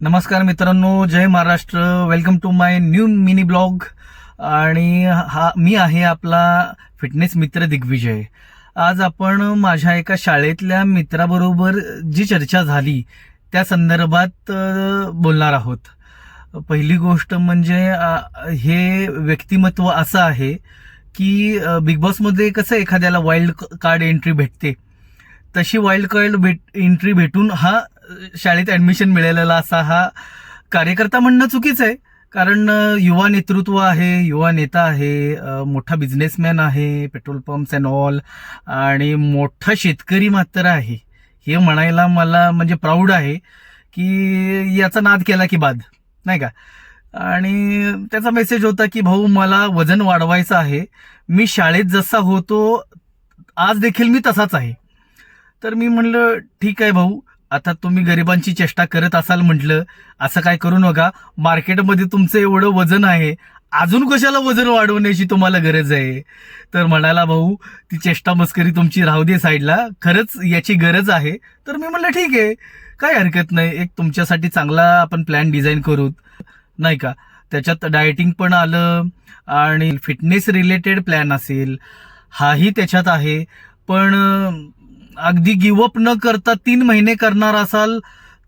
नमस्कार मित्रांनो, जय Maharashtra. Welcome to my new mini blog. आणि मी आहे आपला फिटनेस मित्र दिग्विजय. आज आपण माझ्या एका शाळेतल्या मित्राबरोबर जी चर्चा झाली त्या संदर्भात बोलणार आहोत. पहिली गोष्ट म्हणजे हे व्यक्तिमत्व असं आहे की बिग बॉसमध्ये कसं एखाद्याला वाईल्ड कार्ड एंट्री भेटते, तशी वाईल्ड कार्ड एंट्री भेटून हा शाळेत ऍडमिशन मिळालेला असा हा कार्यकर्ता म्हणणं चुकीचं आहे. कारण युवा नेतृत्व आहे, युवा नेता आहे, मोठा बिझनेसमॅन आहे, पेट्रोल पंप्स अँड ऑल, आणि मोठा शेतकरी मात्र आहे. हे म्हणायला मला म्हणजे प्राऊड आहे की याचा नाद केला की बाद, नाही का. आणि त्याचा मेसेज होता की भाऊ, मला वजन वाढवायचं आहे, मी शाळेत जसा होतो आज देखील मी तसाच आहे. तर मी म्हणलं ठीक आहे भाऊ, आता तुम्ही गरिबांची चेष्टा करत असाल म्हटलं, असं काय करू नका. मार्केटमध्ये तुमचं एवढं वजन आहे, अजून कशाला वजन वाढवण्याची तुम्हाला गरज आहे. तर म्हणाला भाऊ, ती चेष्टा मस्करी तुमची राहू दे साईडला, खरंच याची गरज आहे. तर मी म्हणलं ठीक आहे, काय हरकत नाही, एक तुमच्यासाठी चांगला आपण प्लॅन डिझाईन करू, नाही का. त्याच्यात डाएटिंग पण आलं आणि फिटनेस रिलेटेड प्लॅन असेल, हाही त्याच्यात आहे. पण अगदी गिवअप न करता 3 महिने करणार असाल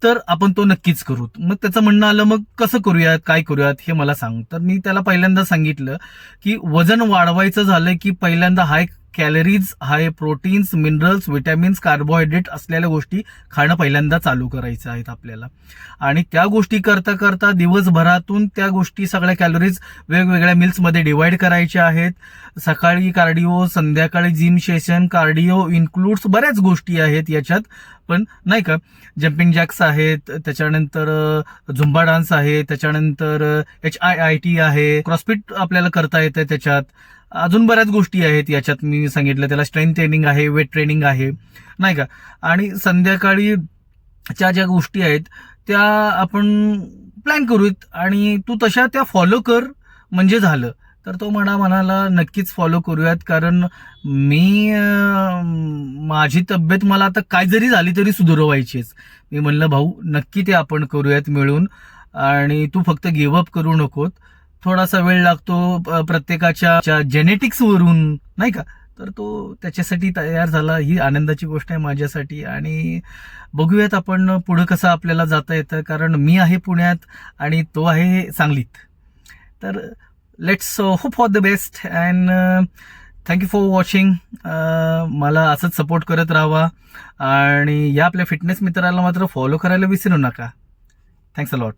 तर आपण तो नक्कीच करू. मग त्याचं म्हणणं आलं, मग कसं करूयात, काय करूयात हे मला सांग. तर मी त्याला पहिल्यांदा सांगितलं की वजन वाढवायचं झालं की पहिल्यांदा हाय कॅलरीज, हाय प्रोटीन्स, मिनरल्स, विटॅमिन्स, कार्बोहायड्रेट असलेल्या गोष्टी खाणं पहिल्यांदा चालू करायचं आहेत आपल्याला. आणि त्या गोष्टी करता करता दिवसभरातून त्या गोष्टी सगळ्या कॅलरीज वेगवेगळ्या मिल्समध्ये डिवाइड करायच्या आहेत. सकाळी कार्डिओ, संध्याकाळी जिम सेशन, कार्डिओ इन्क्लूड्स बऱ्याच गोष्टी आहेत याच्यात, पण नाही का. जम्पिंग जॅक्स आहेत, त्याच्यानंतर झुंबा डान्स आहे, त्याच्यानंतर HIIT आहे, क्रॉसफिट आपल्याला करता येतं त्याच्यात, अजून बऱ्याच गोष्टी आहेत याच्यात. मी सांगितलं त्याला स्ट्रेंथ ट्रेनिंग आहे, वेट ट्रेनिंग आहे, नाही का. आणि संध्याकाळीच्या ज्या गोष्टी आहेत त्या आपण प्लॅन करूत आणि तू तशा त्या फॉलो कर म्हणजे झालं. तर तो म्हणाला नक्कीच फॉलो करूयात, कारण मी माझी तब्येत मला आता काय जरी झाली तरी सुधारवायचीच. मी म्हणलं भाऊ, नक्की ते आपण करूयात मिळून, आणि तू फक्त गिव्हअप करू नकोत. थोडासा वेळ लागतो प्रत्येकाच्या जेनेटिक्स वरून, नाही का. तर तो त्याच्यासाठी तयार झाला, ही आनंदाची गोष्ट आहे माझ्यासाठी. आणि बघूयात आपण पुढं कसं आपल्याला जाता येतं, कारण मी आहे पुण्यात आणि तो आहे सांगलीत. तर let's hope for the best and thank you for watching. मला असंच सपोर्ट करत राहावा आणि या आपल्या फिटनेस मित्राला मात्र फॉलो करायला विसरू नका. Thanks a lot.